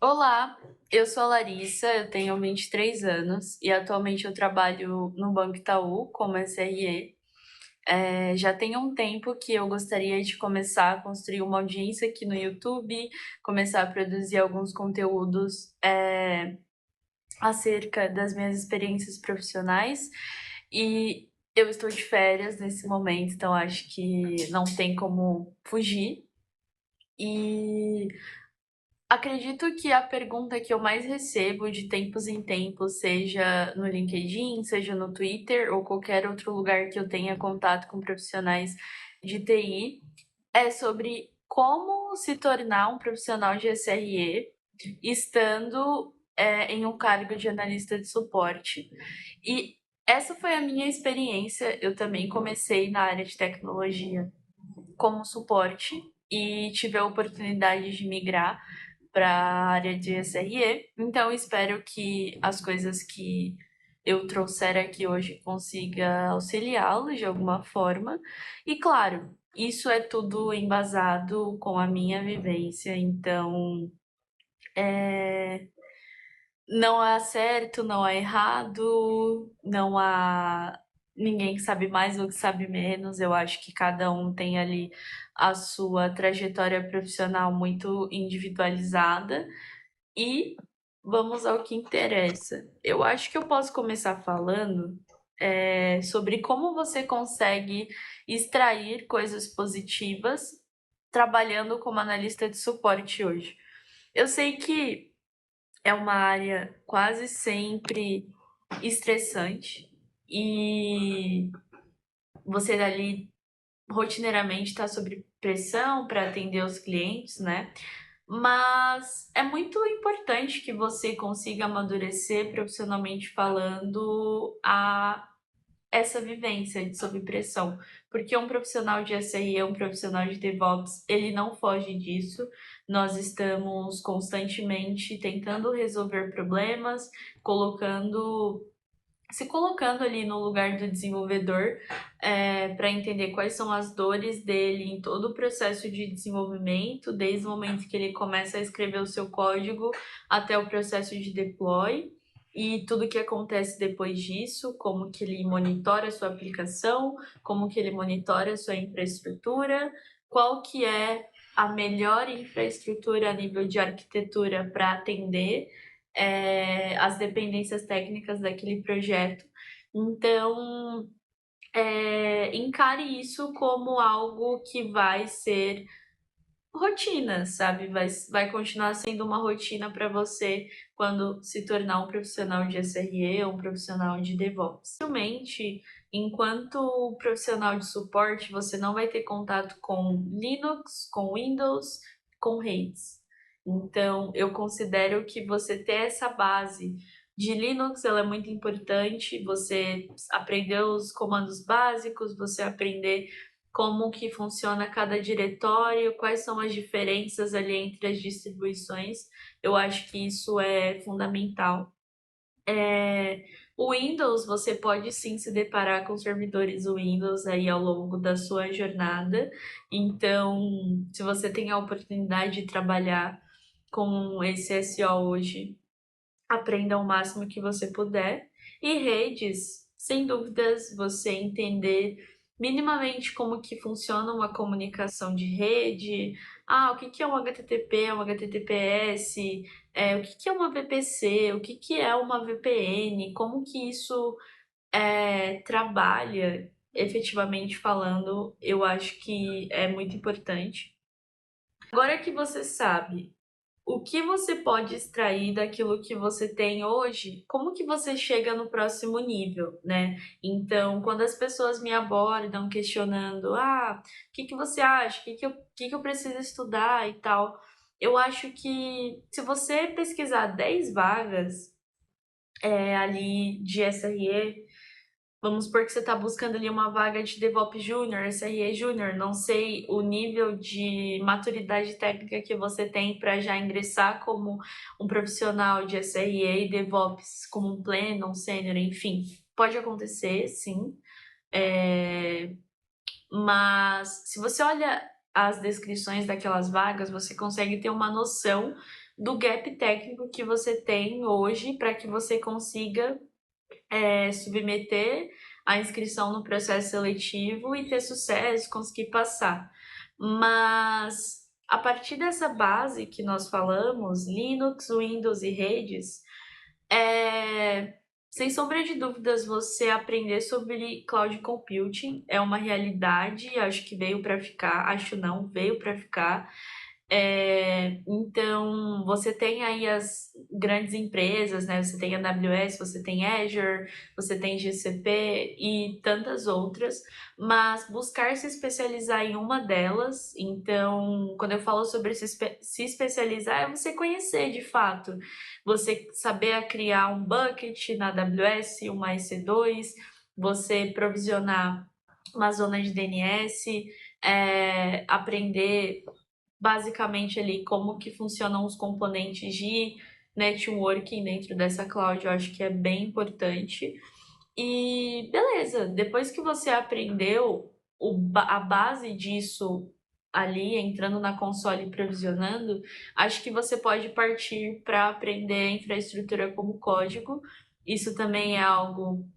Olá, eu sou a Larissa, eu tenho 23 anos e atualmente eu trabalho no Banco Itaú como SRE. Já tem um tempo que eu gostaria de começar a construir uma audiência aqui no YouTube, começar a produzir alguns conteúdos acerca das minhas experiências profissionais e eu estou de férias nesse momento, então acho que não tem como fugir. E acredito que a pergunta que eu mais recebo de tempos em tempos, seja no LinkedIn, seja no Twitter ou qualquer outro lugar que eu tenha contato com profissionais de TI, é sobre como se tornar um profissional de SRE estando em um cargo de analista de suporte. E essa foi a minha experiência. Eu também comecei na área de tecnologia como suporte e tive a oportunidade de migrar para a área de SRE. Então, espero que as coisas que eu trouxer aqui hoje consiga auxiliá-los de alguma forma. E, claro, isso é tudo embasado com a minha vivência. Então, não há certo, não há errado, não há ninguém que sabe mais ou que sabe menos. Eu acho que cada um tem ali a sua trajetória profissional muito individualizada. E vamos ao que interessa. Eu acho que eu posso começar falando sobre como você consegue extrair coisas positivas trabalhando como analista de suporte hoje. Eu sei que é uma área quase sempre estressante e você ali rotineiramente está sob pressão para atender os clientes, né? Mas é muito importante que você consiga amadurecer profissionalmente falando essa vivência de sob pressão, porque um profissional de SRE, um profissional de DevOps, ele não foge disso. Nós estamos constantemente tentando resolver problemas, se colocando ali no lugar do desenvolvedor para entender quais são as dores dele em todo o processo de desenvolvimento, desde o momento que ele começa a escrever o seu código até o processo de deploy e tudo que acontece depois disso, como que ele monitora a sua aplicação, como que ele monitora a sua infraestrutura, qual que é a melhor infraestrutura a nível de arquitetura para atender as dependências técnicas daquele projeto. Então, encare isso como algo que vai ser rotina, sabe? Vai continuar sendo uma rotina para você quando se tornar um profissional de SRE ou um profissional de DevOps. Realmente, enquanto profissional de suporte, você não vai ter contato com Linux, com Windows, com redes. Então, eu considero que você ter essa base de Linux, ela é muito importante, você aprender os comandos básicos, você aprender como que funciona cada diretório, quais são as diferenças ali entre as distribuições. Eu acho que isso é fundamental. O Windows, você pode sim se deparar com servidores Windows aí ao longo da sua jornada. Então, se você tem a oportunidade de trabalhar com esse SO hoje, aprenda o máximo que você puder. E redes, sem dúvidas, você entender minimamente como que funciona uma comunicação de rede. O que que é um HTTP, um HTTPS, o que que é uma VPC, o que que é uma VPN, como que isso trabalha efetivamente falando, eu acho que é muito importante. Agora que você sabe o que você pode extrair daquilo que você tem hoje, como que você chega no próximo nível, né? Então, quando as pessoas me abordam questionando, o que que você acha? O que que eu preciso estudar e tal? Eu acho que se você pesquisar 10 vagas ali de SRE, vamos supor que você está buscando ali uma vaga de DevOps Júnior, SRE Júnior, não sei o nível de maturidade técnica que você tem para já ingressar como um profissional de SRE e DevOps, como um pleno, um sênior, enfim. Pode acontecer, sim. Mas se você olha as descrições daquelas vagas, você consegue ter uma noção do gap técnico que você tem hoje para que você consiga submeter a inscrição no processo seletivo e ter sucesso, conseguir passar. Mas a partir dessa base que nós falamos, Linux, Windows e redes, sem sombra de dúvidas, você aprender sobre cloud computing é uma realidade, acho que veio para ficar, acho não, veio para ficar. Então, você tem aí as grandes empresas, né? Você tem a AWS, você tem Azure, você tem GCP e tantas outras, mas buscar se especializar em uma delas. Então, quando eu falo sobre se especializar, é você conhecer de fato, você saber criar um bucket na AWS, uma EC2, você provisionar uma zona de DNS, aprender basicamente ali como que funcionam os componentes de networking dentro dessa cloud, eu acho que é bem importante. E beleza, depois que você aprendeu a base disso ali, entrando na console e provisionando, acho que você pode partir para aprender a infraestrutura como código. Isso também é algo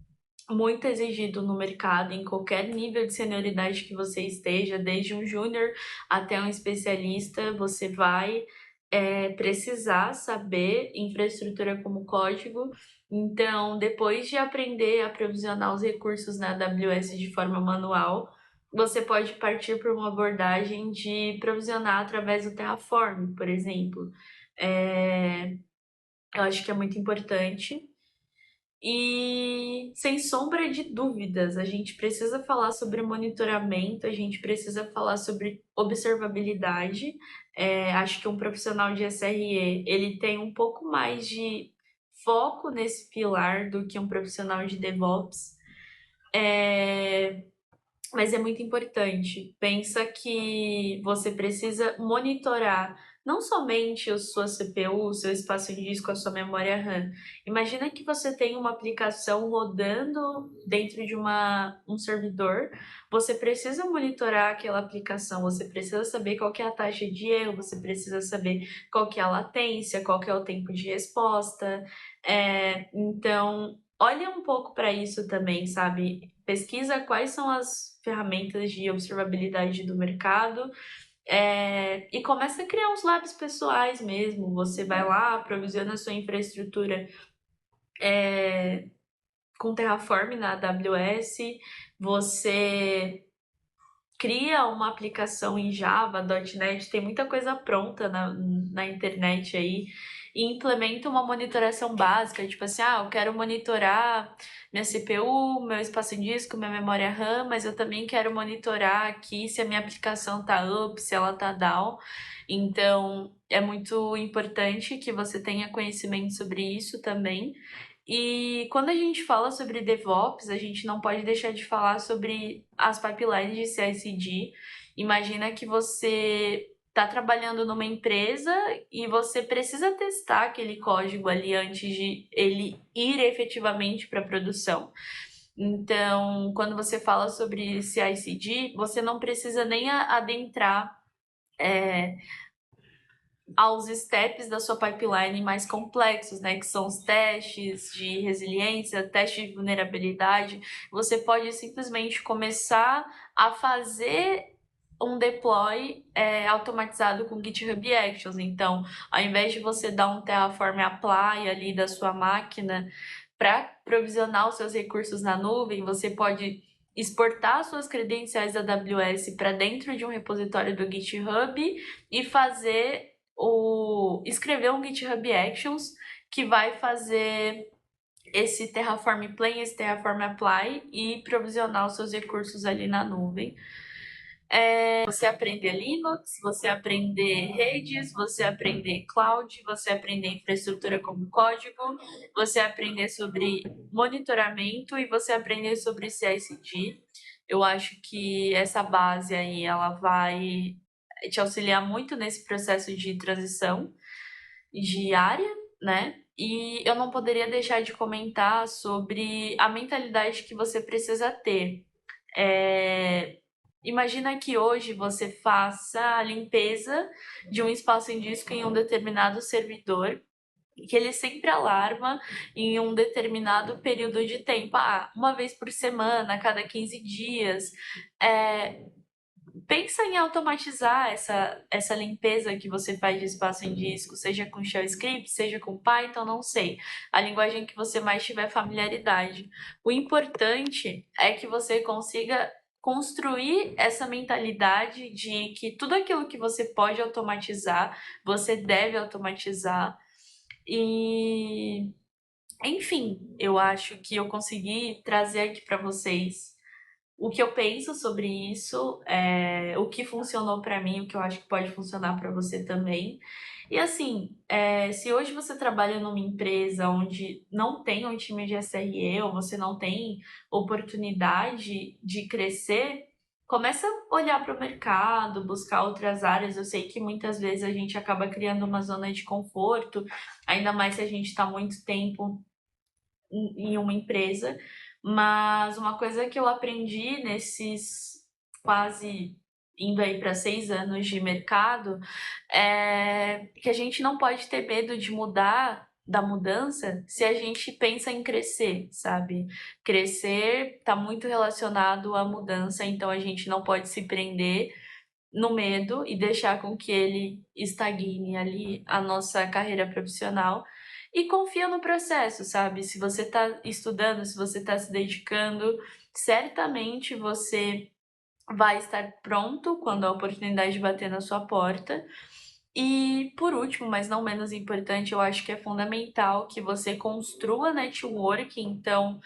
muito exigido no mercado, em qualquer nível de senioridade que você esteja, desde um júnior até um especialista, você vai precisar saber infraestrutura como código. Então, depois de aprender a provisionar os recursos na AWS de forma manual, você pode partir para uma abordagem de provisionar através do Terraform, por exemplo. Eu acho que é muito importante. E sem sombra de dúvidas, a gente precisa falar sobre monitoramento, a gente precisa falar sobre observabilidade. Acho que um profissional de SRE, ele tem um pouco mais de foco nesse pilar do que um profissional de DevOps. Mas é muito importante. Pensa que você precisa monitorar não somente a sua CPU, o seu espaço de disco, a sua memória RAM. Imagina que você tem uma aplicação rodando dentro de um servidor. Você precisa monitorar aquela aplicação, você precisa saber qual que é a taxa de erro, você precisa saber qual que é a latência, qual que é o tempo de resposta. Então, olha um pouco para isso também, sabe? Pesquisa quais são as ferramentas de observabilidade do mercado e começa a criar uns labs pessoais mesmo. Você vai lá, provisiona a sua infraestrutura com Terraform na AWS, você cria uma aplicação em Java, .NET, tem muita coisa pronta na internet aí, e implementa uma monitoração básica, tipo assim, eu quero monitorar minha CPU, meu espaço em disco, minha memória RAM, mas eu também quero monitorar aqui se a minha aplicação tá up, se ela tá down. Então, é muito importante que você tenha conhecimento sobre isso também. E quando a gente fala sobre DevOps, a gente não pode deixar de falar sobre as pipelines de CI/CD. Imagina que você está trabalhando numa empresa e você precisa testar aquele código ali antes de ele ir efetivamente para a produção. Então, quando você fala sobre CI/CD, você não precisa nem adentrar aos steps da sua pipeline mais complexos, né, que são os testes de resiliência, testes de vulnerabilidade. Você pode simplesmente começar a fazer um deploy automatizado com GitHub Actions. Então, ao invés de você dar um Terraform apply ali da sua máquina para provisionar os seus recursos na nuvem, você pode exportar suas credenciais da AWS para dentro de um repositório do GitHub e escrever um GitHub Actions que vai fazer esse Terraform Plane, esse Terraform Apply e provisionar os seus recursos ali na nuvem. Você aprender Linux, você aprender redes, você aprender cloud, você aprender infraestrutura como código, você aprender sobre monitoramento e você aprender sobre CI/CD. Eu acho que essa base aí, ela vai te auxiliar muito nesse processo de transição de área, né? E eu não poderia deixar de comentar sobre a mentalidade que você precisa ter. imagina que hoje você faça a limpeza de um espaço em disco em um determinado servidor, que ele sempre alarma em um determinado período de tempo, uma vez por semana, a cada 15 dias. É, pensa em automatizar essa limpeza que você faz de espaço em disco, seja com Shell Script, seja com Python, não sei. A linguagem que você mais tiver familiaridade. O importante é que você consiga construir essa mentalidade de que tudo aquilo que você pode automatizar, você deve automatizar. E, enfim, eu acho que eu consegui trazer aqui para vocês o que eu penso sobre isso, o que funcionou pra mim, o que eu acho que pode funcionar pra você também. E assim, se hoje você trabalha numa empresa onde não tem um time de SRE ou você não tem oportunidade de crescer, começa a olhar para o mercado, buscar outras áreas. Eu sei que muitas vezes a gente acaba criando uma zona de conforto, ainda mais se a gente está muito tempo em uma empresa, mas uma coisa que eu aprendi nesses quase indo aí para 6 anos de mercado é que a gente não pode ter medo de mudar da mudança se a gente pensa em crescer, sabe? Crescer está muito relacionado à mudança, então a gente não pode se prender no medo e deixar com que ele estagne ali a nossa carreira profissional e confia no processo, sabe? Se você está estudando, se você está se dedicando, certamente você vai estar pronto quando a oportunidade bater na sua porta. E por último, mas não menos importante, eu acho que é fundamental que você construa network, então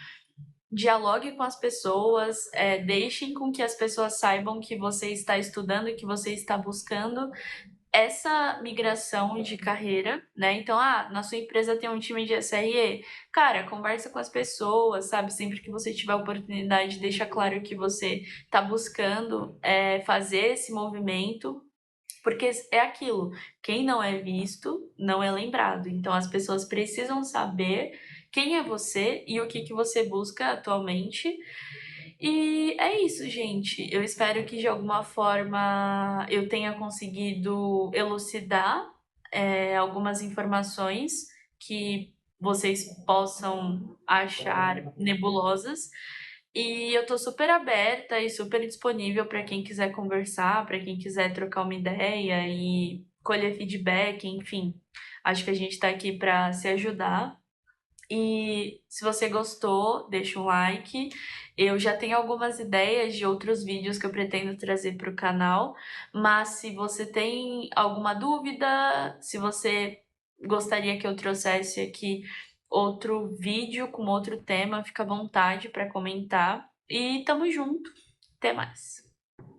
dialogue com as pessoas, deixem com que as pessoas saibam que você está estudando e que você está buscando essa migração de carreira, né? Então, na sua empresa tem um time de SRE, cara, conversa com as pessoas, sabe? Sempre que você tiver oportunidade, deixa claro que você está buscando fazer esse movimento. Porque é aquilo, quem não é visto não é lembrado. Então as pessoas precisam saber quem é você e o que que você busca atualmente. E é isso, gente. Eu espero que de alguma forma eu tenha conseguido elucidar algumas informações que vocês possam achar nebulosas. E eu tô super aberta e super disponível para quem quiser conversar, para quem quiser trocar uma ideia e colher feedback, enfim. Acho que a gente tá aqui para se ajudar. E se você gostou, deixa um like. Eu já tenho algumas ideias de outros vídeos que eu pretendo trazer para o canal, mas se você tem alguma dúvida, se você gostaria que eu trouxesse aqui outro vídeo com outro tema, fica à vontade para comentar. E tamo junto. Até mais.